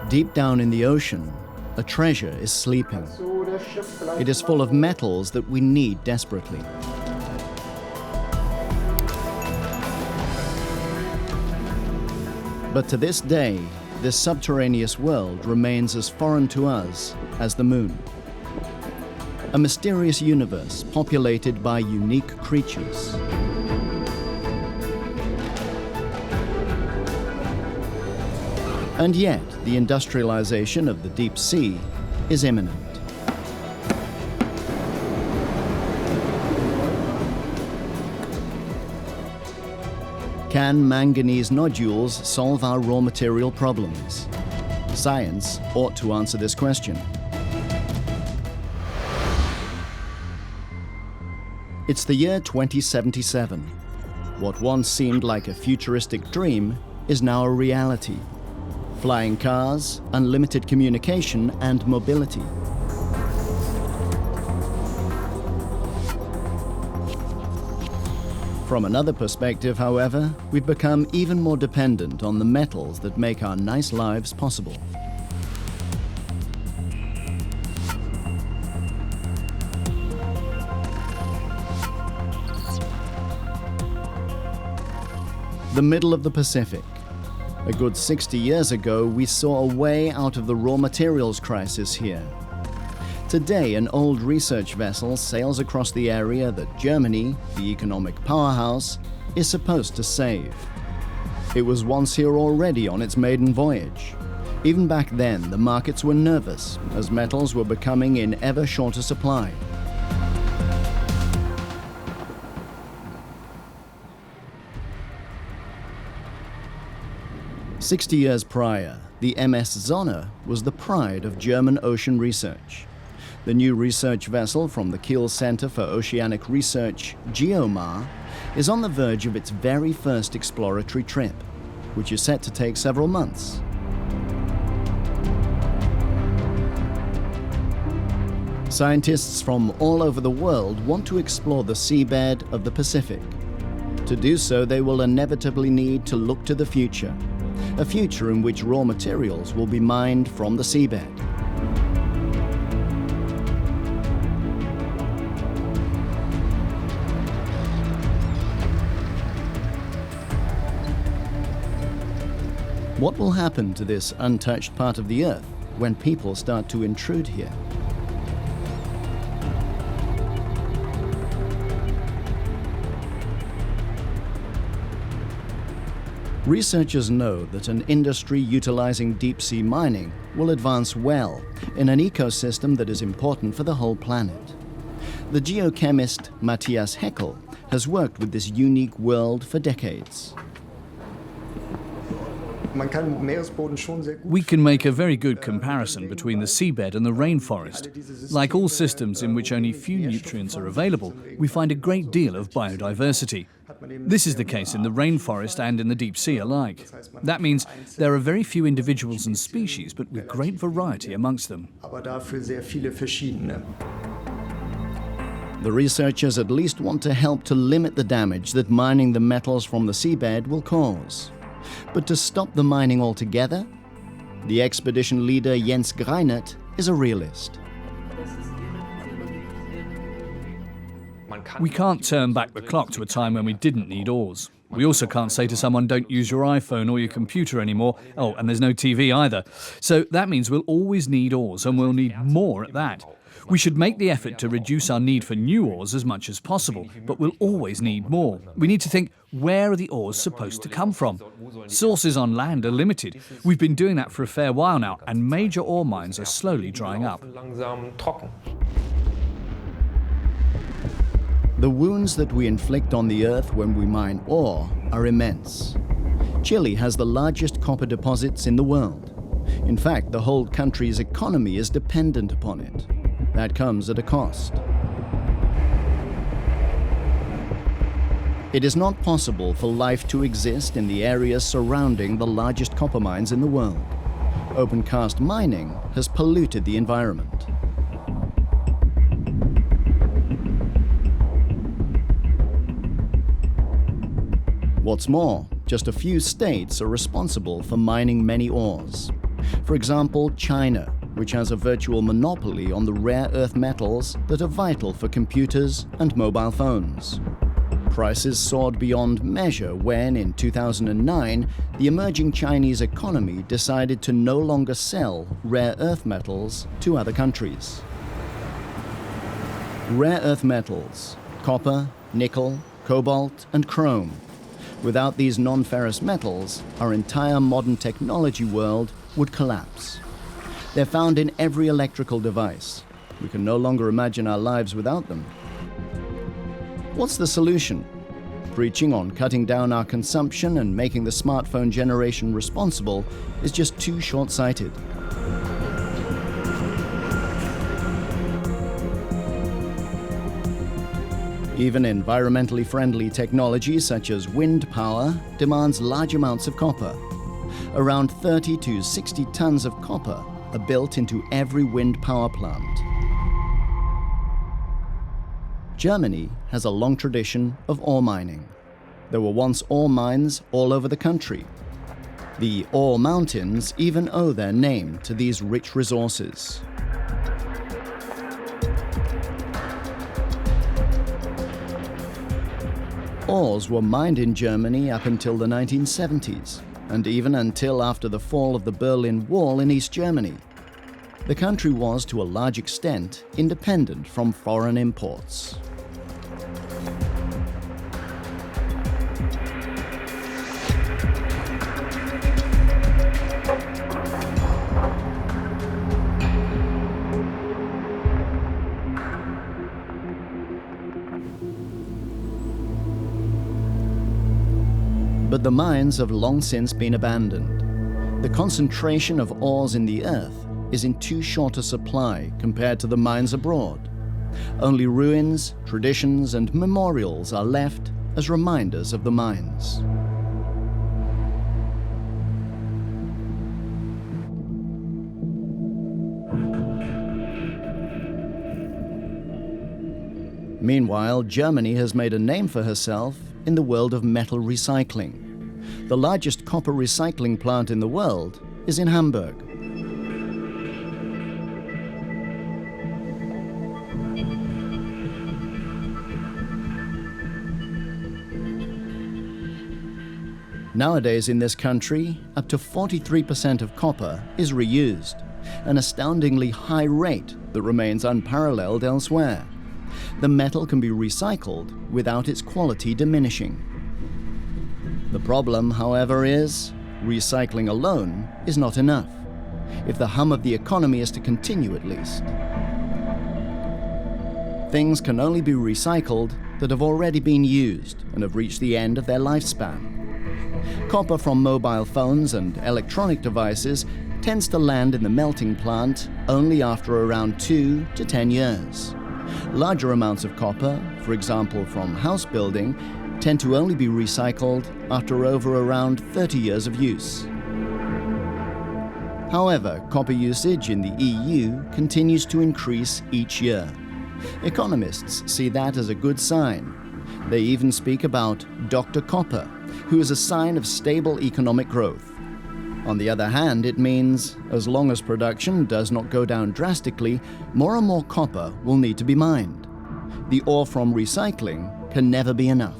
Deep down in the ocean, a treasure is sleeping. It is full of metals that we need desperately. But to this day, this subterraneous world remains as foreign to us as the moon. A mysterious universe populated by unique creatures. And yet, the industrialization of the deep sea is imminent. Can manganese nodules solve our raw material problems? Science ought to answer this question. It's the year 2077. What once seemed like a futuristic dream is now a reality. Flying cars, unlimited communication, and mobility. From another perspective, however, we've become even more dependent on the metals that make our nice lives possible. The middle of the Pacific. A good 60 years ago, we saw a way out of the raw materials crisis here. Today, an old research vessel sails across the area that Germany, the economic powerhouse, is supposed to save. It was once here already on its maiden voyage. Even back then, the markets were nervous, as metals were becoming in ever shorter supply. "60 years prior, the MS Sonne was the pride of German ocean research. The new research vessel from the Kiel Center for Oceanic Research, GeoMar, is on the verge of its very first exploratory trip, which is set to take several months. Scientists from all over the world want to explore the seabed of the Pacific. To do so, they will inevitably need to look to the future, a future in which raw materials will be mined from the seabed. What will happen to this untouched part of the Earth when people start to intrude here? Researchers know that an industry utilizing deep-sea mining will advance well in an ecosystem that is important for the whole planet. The geochemist Matthias Heckel has worked with this unique world for decades. We can make a very good comparison between the seabed and the rainforest. Like all systems in which only few nutrients are available, we find a great deal of biodiversity. This is the case in the rainforest and in the deep sea alike. That means there are very few individuals and species, but with great variety amongst them. The researchers at least want to help to limit the damage that mining the metals from the seabed will cause. But to stop the mining altogether, the expedition leader Jens Greinert is a realist. We can't turn back the clock to a time when we didn't need oars. We also can't say to someone, don't use your iPhone or your computer anymore. Oh, and there's no TV either. So that means we'll always need oars, and we'll need more at that. We should make the effort to reduce our need for new oars as much as possible, but we'll always need more. We need to think, where are the oars supposed to come from? Sources on land are limited. We've been doing that for a fair while now, and major ore mines are slowly drying up. The wounds that we inflict on the Earth when we mine ore are immense. Chile has the largest copper deposits in the world. In fact, the whole country's economy is dependent upon it. That comes at a cost. It is not possible for life to exist in the areas surrounding the largest copper mines in the world. Open-cast mining has polluted the environment. What's more, just a few states are responsible for mining many ores. For example, China, which has a virtual monopoly on the rare earth metals that are vital for computers and mobile phones. Prices soared beyond measure when, in 2009, the emerging Chinese economy decided to no longer sell rare earth metals to other countries. Rare earth metals: copper, nickel, cobalt, and chrome. Without these non-ferrous metals, our entire modern technology world would collapse. They're found in every electrical device. We can no longer imagine our lives without them. What's the solution? Preaching on cutting down our consumption and making the smartphone generation responsible is just too short-sighted. Even environmentally friendly technology such as wind power demands large amounts of copper. Around 30 to 60 tons of copper are built into every wind power plant. Germany has a long tradition of ore mining. There were once ore mines all over the country. The Ore Mountains even owe their name to these rich resources. Ores were mined in Germany up until the 1970s, and even until after the fall of the Berlin Wall in East Germany. The country was, to a large extent, independent from foreign imports. But the mines have long since been abandoned. The concentration of ores in the earth is in too short a supply compared to the mines abroad. Only ruins, traditions, and memorials are left as reminders of the mines. Meanwhile, Germany has made a name for herself in the world of metal recycling. The largest copper recycling plant in the world is in Hamburg. Nowadays in this country, up to 43% of copper is reused, an astoundingly high rate that remains unparalleled elsewhere. The metal can be recycled without its quality diminishing. The problem, however, is recycling alone is not enough, if the hum of the economy is to continue at least. Things can only be recycled that have already been used and have reached the end of their lifespan. Copper from mobile phones and electronic devices tends to land in the melting plant only after around 2 to 10 years. Larger amounts of copper, for example from house building, tend to only be recycled after over around 30 years of use. However, copper usage in the EU continues to increase each year. Economists see that as a good sign. They even speak about Dr. Copper, who is a sign of stable economic growth. On the other hand, it means, as long as production does not go down drastically, more and more copper will need to be mined. The ore from recycling can never be enough.